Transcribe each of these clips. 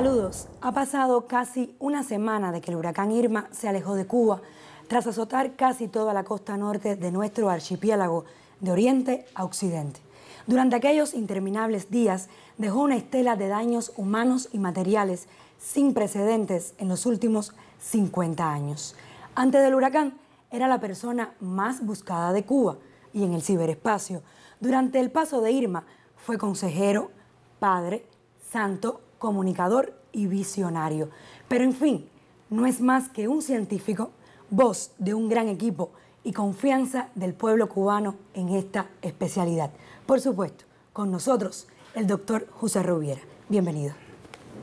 Saludos. Ha pasado casi una semana de que el huracán Irma se alejó de Cuba tras azotar casi toda la costa norte de nuestro archipiélago de oriente a occidente. Durante aquellos interminables días dejó una estela de daños humanos y materiales sin precedentes en los últimos 50 años. Antes del huracán era la persona más buscada de Cuba y en el ciberespacio. Durante el paso de Irma fue consejero, padre, santo, comunicador y visionario. Pero en fin, no es más que un científico, voz de un gran equipo y confianza del pueblo cubano en esta especialidad. Por supuesto, con nosotros el doctor José Rubiera. Bienvenido.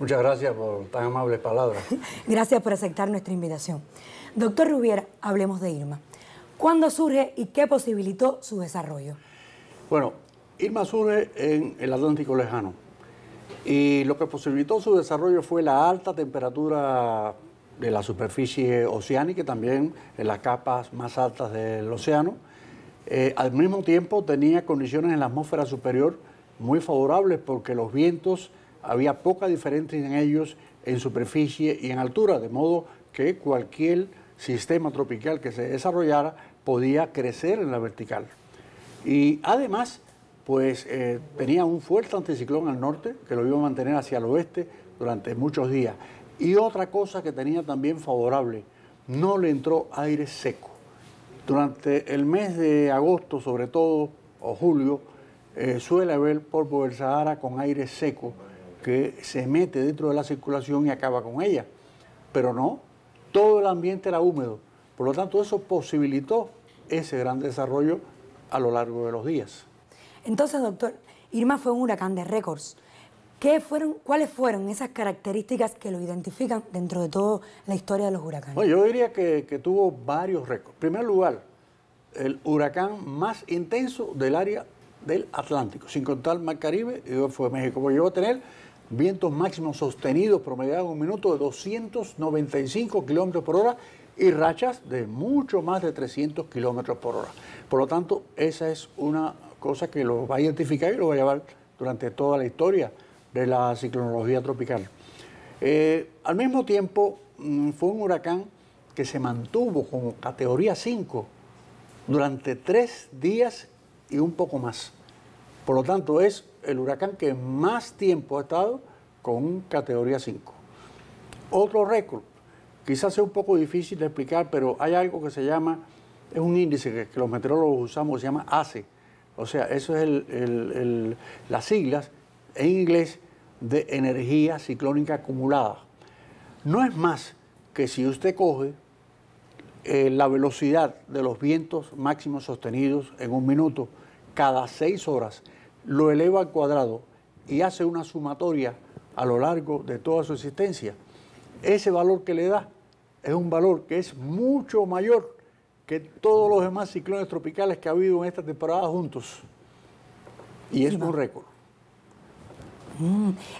Muchas gracias por tan amables palabras. Gracias por aceptar nuestra invitación. Doctor Rubiera, hablemos de Irma. ¿Cuándo surge y qué posibilitó su desarrollo? Bueno, Irma surge en el Atlántico lejano y lo que posibilitó su desarrollo fue la alta temperatura de la superficie oceánica y también en las capas más altas del océano. Al mismo tiempo tenía condiciones en la atmósfera superior muy favorables porque los vientos, había poca diferencia en ellos en superficie y en altura, de modo que cualquier sistema tropical que se desarrollara podía crecer en la vertical. Y además, pues tenía un fuerte anticiclón al norte que lo iba a mantener hacia el oeste durante muchos días. Y otra cosa que tenía también favorable, no le entró aire seco. Durante el mes de agosto, sobre todo, o julio, suele haber polvo del Sahara con aire seco que se mete dentro de la circulación y acaba con ella. Pero no, todo el ambiente era húmedo. Por lo tanto, eso posibilitó ese gran desarrollo a lo largo de los días. Entonces, doctor, Irma fue un huracán de récords. ¿Cuáles fueron esas características que lo identifican dentro de toda la historia de los huracanes? Bueno, yo diría que tuvo varios récords. En primer lugar, el huracán más intenso del área del Atlántico, sin contar el Mar Caribe y el Golfo de México, porque llegó a tener vientos máximos sostenidos promediados en un minuto de 295 kilómetros por hora y rachas de mucho más de 300 kilómetros por hora. Por lo tanto, esa es una cosa que lo va a identificar y lo va a llevar durante toda la historia de la ciclonología tropical. Al mismo tiempo, fue un huracán que se mantuvo como categoría 5 durante 3 días y un poco más. Por lo tanto, es el huracán que más tiempo ha estado con categoría 5. Otro récord, quizás sea un poco difícil de explicar, pero hay algo que se llama, es un índice que los meteorólogos usamos, se llama ACE. O sea, eso es las siglas en inglés de energía ciclónica acumulada. No es más que si usted coge la velocidad de los vientos máximos sostenidos en un minuto cada 6 horas, lo eleva al cuadrado y hace una sumatoria a lo largo de toda su existencia. Ese valor que le da es un valor que es mucho mayor que todos los demás ciclones tropicales que ha habido en esta temporada juntos. Y es un récord.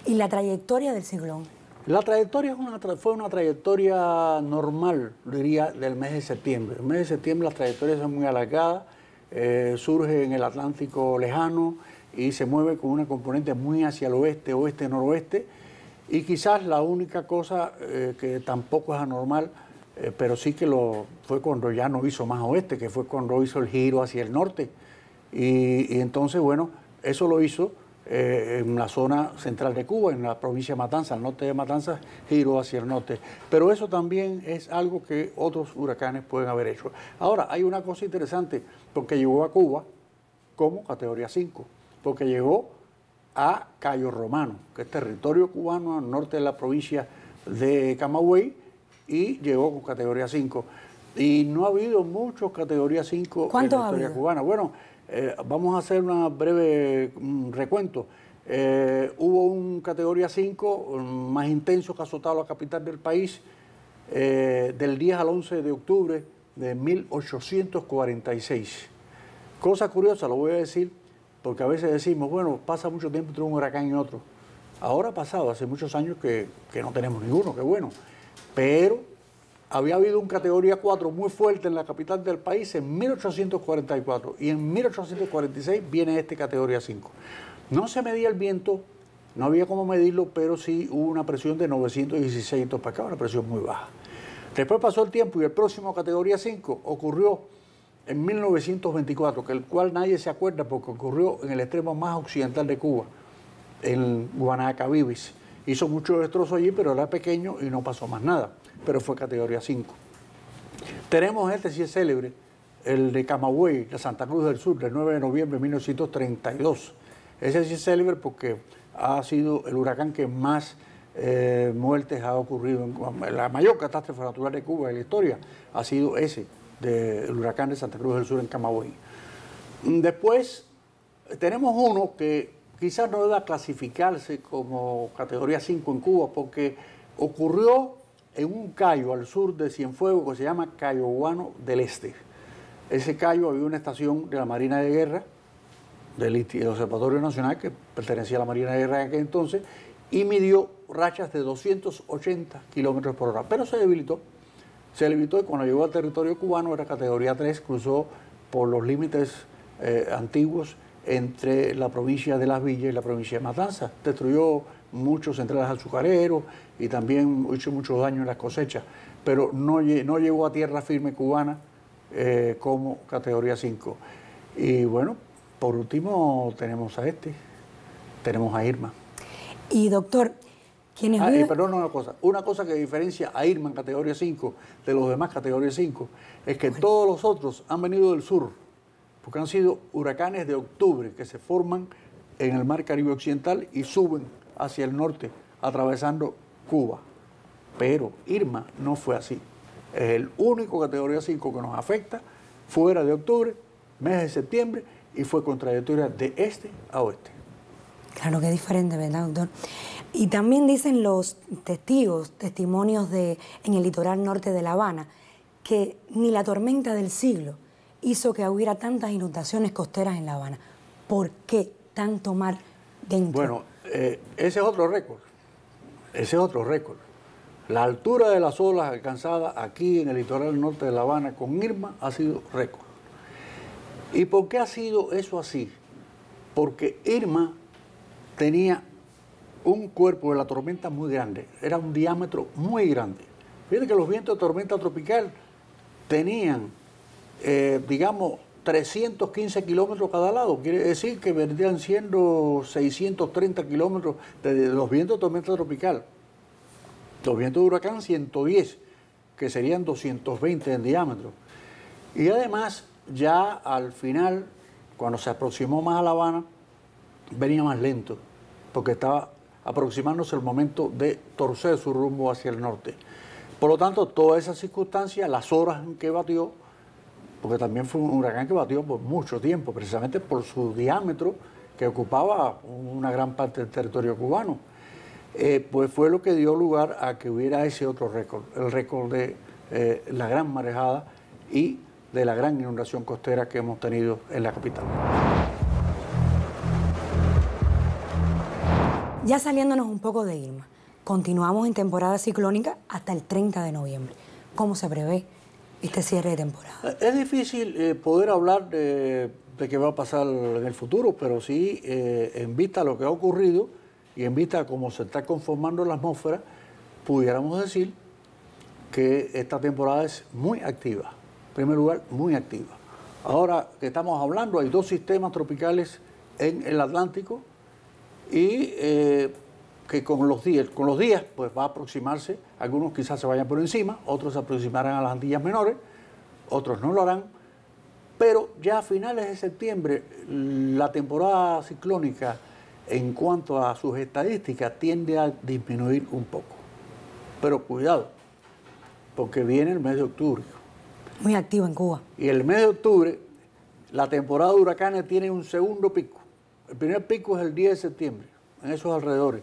¿Y la trayectoria del ciclón? La trayectoria fue una trayectoria normal, diría, del mes de septiembre. El mes de septiembre las trayectorias son muy alargadas, surge en el Atlántico lejano y se mueve con una componente muy hacia el oeste, oeste, noroeste. Y quizás la única cosa que tampoco es anormal, pero sí que fue cuando ya no hizo más oeste, que fue cuando hizo el giro hacia el norte. Y entonces, bueno, eso lo hizo en la zona central de Cuba, en la provincia de Matanzas, al norte de Matanzas, giró hacia el norte. Pero eso también es algo que otros huracanes pueden haber hecho. Ahora, hay una cosa interesante, porque llegó a Cuba como categoría 5, porque llegó a Cayo Romano, que es territorio cubano al norte de la provincia de Camagüey, y llegó con categoría 5. Y no ha habido muchos categoría 5 en la historia cubana. Bueno, vamos a hacer una breve recuento. Hubo un categoría 5 más intenso que ha azotado la capital del país del 10 al 11 de octubre de 1846. Cosa curiosa, lo voy a decir, porque a veces decimos, bueno, pasa mucho tiempo entre un huracán y otro. Ahora ha pasado, hace muchos años que no tenemos ninguno, qué bueno. Pero había habido un categoría 4 muy fuerte en la capital del país en 1844 y en 1846 viene este categoría 5. No se medía el viento No había cómo medirlo, pero sí hubo una presión de 916 hectopascales, una presión muy baja. Después pasó el tiempo y el próximo categoría 5 ocurrió en 1924, que el cual nadie se acuerda porque ocurrió en el extremo más occidental de Cuba, en Guanacabibis. Hizo mucho destrozo allí, pero era pequeño y no pasó más nada, pero fue categoría 5. Tenemos este sí es célebre, el de Camagüey, la Santa Cruz del Sur, del 9 de noviembre de 1932. Ese sí es célebre porque ha sido el huracán que más muertes ha ocurrido. La mayor catástrofe natural de Cuba en la historia ha sido ese, del huracán de Santa Cruz del Sur en Camagüey. Después tenemos uno que quizás no deba clasificarse como categoría 5 en Cuba porque ocurrió en un cayo al sur de Cienfuegos que se llama Cayo Guano del Este. Ese cayo había una estación de la Marina de Guerra, del Observatorio Nacional, que pertenecía a la Marina de Guerra en aquel entonces, y midió rachas de 280 kilómetros por hora. Pero se debilitó y cuando llegó al territorio cubano era categoría 3, cruzó por los límites antiguos entre la provincia de Las Villas y la provincia de Matanzas. Destruyó muchos centrales azucareros y también hizo mucho daño en las cosechas, pero no llegó a tierra firme cubana como categoría 5. Y bueno, por último tenemos a Irma. Y doctor, ¿quiénes viven? Perdón, una cosa que diferencia a Irma en categoría 5 de los demás categorías 5 es que todos los otros han venido del sur, porque han sido huracanes de octubre que se forman en el mar Caribe Occidental y suben hacia el norte, atravesando Cuba. Pero Irma no fue así. Es el único categoría 5 que nos afecta fuera de octubre, mes de septiembre, y fue con trayectoria de este a oeste. Claro que es diferente, ¿verdad, doctor? Y también dicen los testimonios en el litoral norte de La Habana, que ni la tormenta del siglo hizo que hubiera tantas inundaciones costeras en La Habana. ¿Por qué tanto mar dentro? Bueno, ese es otro récord. Ese es otro récord. La altura de las olas alcanzadas aquí en el litoral norte de La Habana con Irma ha sido récord. ¿Y por qué ha sido eso así? Porque Irma tenía un cuerpo de la tormenta muy grande, era un diámetro muy grande. Fíjense que los vientos de tormenta tropical tenían, digamos, 315 kilómetros cada lado. Quiere decir que vendrían siendo 630 kilómetros de los vientos de tormenta tropical. Los vientos de huracán 110, que serían 220 en diámetro. Y además, ya al final, cuando se aproximó más a La Habana, venía más lento, porque estaba aproximándose el momento de torcer su rumbo hacia el norte. Por lo tanto, todas esas circunstancias, las horas en que batió, porque también fue un huracán que batió por mucho tiempo, precisamente por su diámetro, que ocupaba una gran parte del territorio cubano, pues fue lo que dio lugar a que hubiera ese otro récord, el récord de la gran marejada y de la gran inundación costera que hemos tenido en la capital. Ya saliéndonos un poco de Irma, continuamos en temporada ciclónica hasta el 30 de noviembre. ¿Cómo se prevé este cierre de temporada? Es difícil poder hablar de qué va a pasar en el futuro, pero sí, en vista a lo que ha ocurrido y en vista a cómo se está conformando la atmósfera, pudiéramos decir que esta temporada es muy activa. En primer lugar, muy activa. Ahora que estamos hablando, hay 2 sistemas tropicales en el Atlántico y que con los días pues va a aproximarse, algunos quizás se vayan por encima, otros se aproximarán a las Antillas Menores, otros no lo harán, pero ya a finales de septiembre la temporada ciclónica en cuanto a sus estadísticas tiende a disminuir un poco. Pero cuidado, porque viene el mes de octubre. Muy activo en Cuba. Y el mes de octubre, la temporada de huracanes tiene un segundo pico. El primer pico es el 10 de septiembre, en esos alrededores.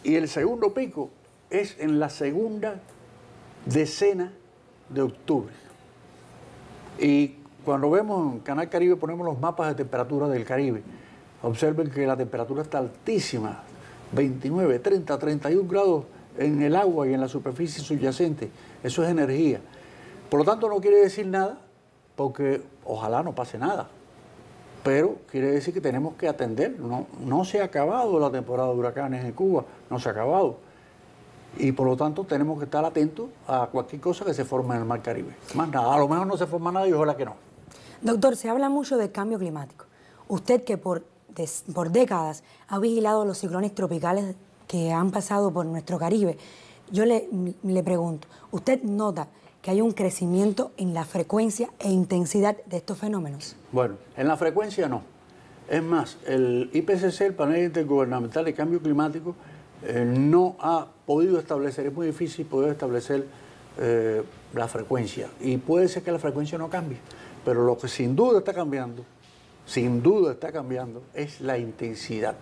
Y el segundo pico es en la segunda decena de octubre. Y cuando vemos en Canal Caribe, ponemos los mapas de temperatura del Caribe. Observen que la temperatura está altísima, 29, 30, 31 grados en el agua y en la superficie subyacente. Eso es energía. Por lo tanto, no quiere decir nada, porque ojalá no pase nada. pero quiere decir que tenemos que atender. No se ha acabado la temporada de huracanes en Cuba, no se ha acabado. Y por lo tanto tenemos que estar atentos a cualquier cosa que se forme en el Mar Caribe. Más nada, a lo mejor no se forma nada y ojalá que no. Doctor, se habla mucho del cambio climático. Usted que por décadas ha vigilado los ciclones tropicales que han pasado por nuestro Caribe, yo le pregunto, ¿usted nota que hay un crecimiento en la frecuencia e intensidad de estos fenómenos? Bueno, en la frecuencia no. Es más, el IPCC, el Panel Intergubernamental de Cambio Climático, no ha podido establecer, es muy difícil poder establecer la frecuencia. Y puede ser que la frecuencia no cambie, pero lo que sin duda está cambiando, es la intensidad.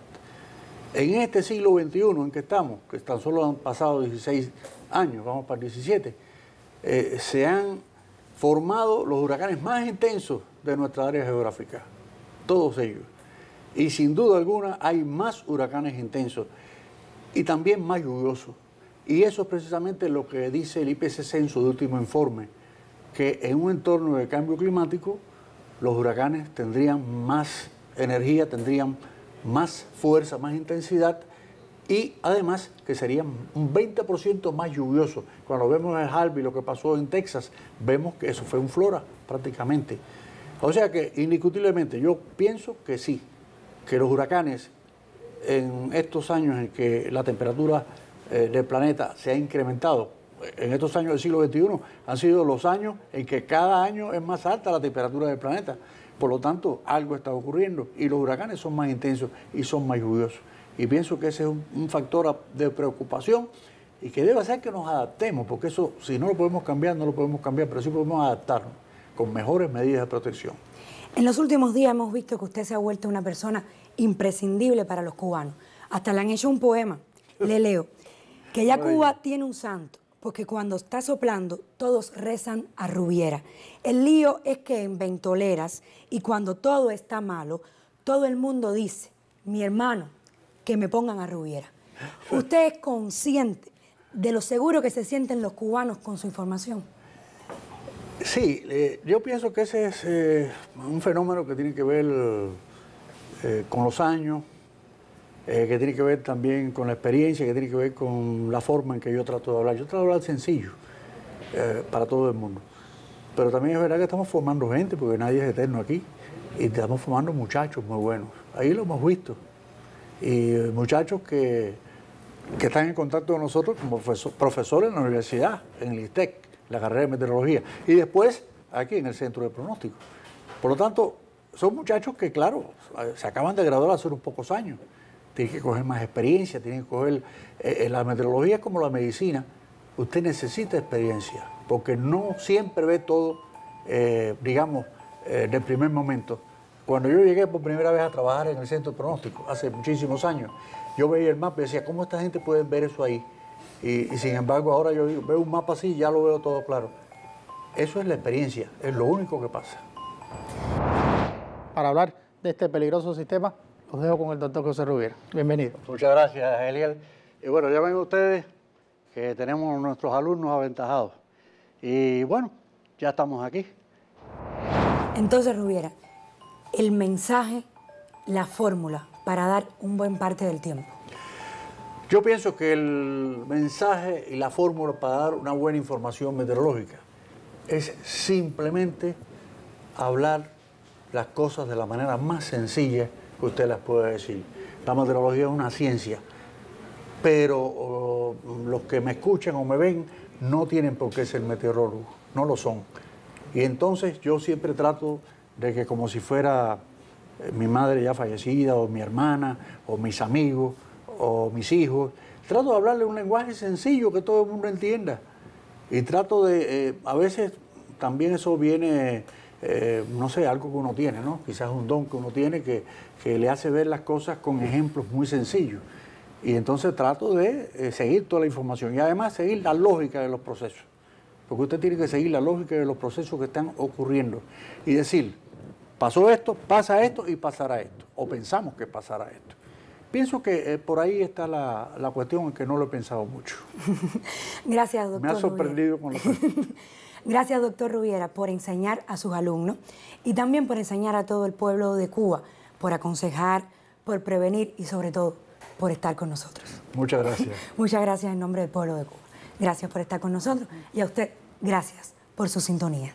En este siglo XXI en que estamos, que tan solo han pasado 16 años, vamos para 17, se han formado los huracanes más intensos de nuestra área geográfica, todos ellos. Y sin duda alguna hay más huracanes intensos y también más lluviosos. Y eso es precisamente lo que dice el IPCC en su último informe, que en un entorno de cambio climático los huracanes tendrían más energía, tendrían más fuerza, más intensidad y además que serían un 20% más lluviosos. Cuando vemos el Harvey, lo que pasó en Texas, vemos que eso fue un Flora prácticamente. O sea que indiscutiblemente yo pienso que sí, que los huracanes en estos años en que la temperatura del planeta se ha incrementado, en estos años del siglo XXI, han sido los años en que cada año es más alta la temperatura del planeta. Por lo tanto, algo está ocurriendo y los huracanes son más intensos y son más lluviosos. Y pienso que ese es un factor de preocupación y que debe hacer que nos adaptemos, porque eso, si no lo podemos cambiar, no lo podemos cambiar, pero sí podemos adaptarnos con mejores medidas de protección. En los últimos días hemos visto que usted se ha vuelto una persona imprescindible para los cubanos. Hasta le han hecho un poema, le leo, que ya Cuba tiene un santo, porque cuando está soplando todos rezan a Rubiera. El lío es que en ventoleras y cuando todo está malo, todo el mundo dice, mi hermano, que me pongan a Rubiera. ¿Usted es consciente de lo seguro que se sienten los cubanos con su información? Sí, yo pienso que ese es un fenómeno que tiene que ver con los años, que tiene que ver también con la experiencia, que tiene que ver con la forma en que yo trato de hablar. Yo trato de hablar sencillo para todo el mundo. Pero también es verdad que estamos formando gente, porque nadie es eterno aquí, y estamos formando muchachos muy buenos. Ahí lo hemos visto. Y muchachos que están en contacto con nosotros como profesores en la universidad, en el ISTEC, la carrera de meteorología, y después aquí en el centro de pronóstico. Por lo tanto, son muchachos que, claro, se acaban de graduar hace unos pocos años. Tienen que coger más experiencia, tienen que coger... la meteorología es como la medicina. Usted necesita experiencia, porque no siempre ve todo, digamos, del primer momento. Cuando yo llegué por primera vez a trabajar en el centro de pronóstico, hace muchísimos años, yo veía el mapa y decía, ¿cómo esta gente puede ver eso ahí? Y sin embargo, ahora yo veo un mapa así y ya lo veo todo claro. Eso es la experiencia, es lo único que pasa. Para hablar de este peligroso sistema, los dejo con el doctor José Rubiera. Bienvenido. Muchas gracias, Eliel. Y bueno, ya ven ustedes que tenemos nuestros alumnos aventajados. Y bueno, ya estamos aquí. Entonces, Rubiera, el mensaje, la fórmula para dar un buen parte del tiempo. Yo pienso que el mensaje y la fórmula para dar una buena información meteorológica es simplemente hablar las cosas de la manera más sencilla que usted las puede decir. La meteorología es una ciencia, pero los que me escuchan o me ven no tienen por qué ser meteorólogos, no lo son. Y entonces yo siempre trato de que como si fuera mi madre ya fallecida, o mi hermana, o mis amigos, o mis hijos, trato de hablarle un lenguaje sencillo que todo el mundo entienda. Y trato de, a veces también eso viene, no sé, algo que uno tiene, ¿no? Quizás un don que uno tiene que le hace ver las cosas con ejemplos muy sencillos. Y entonces trato de seguir toda la información y además seguir la lógica de los procesos. Porque usted tiene que seguir la lógica de los procesos que están ocurriendo y decir, pasó esto, pasa esto y pasará esto. O pensamos que pasará esto. Pienso que por ahí está la cuestión en que no lo he pensado mucho. Gracias, doctor. Me ha sorprendido con lo que... Gracias, doctor Rubiera, por enseñar a sus alumnos y también por enseñar a todo el pueblo de Cuba, por aconsejar, por prevenir y sobre todo por estar con nosotros. Muchas gracias. Muchas gracias en nombre del pueblo de Cuba. Gracias por estar con nosotros y a usted, gracias por su sintonía.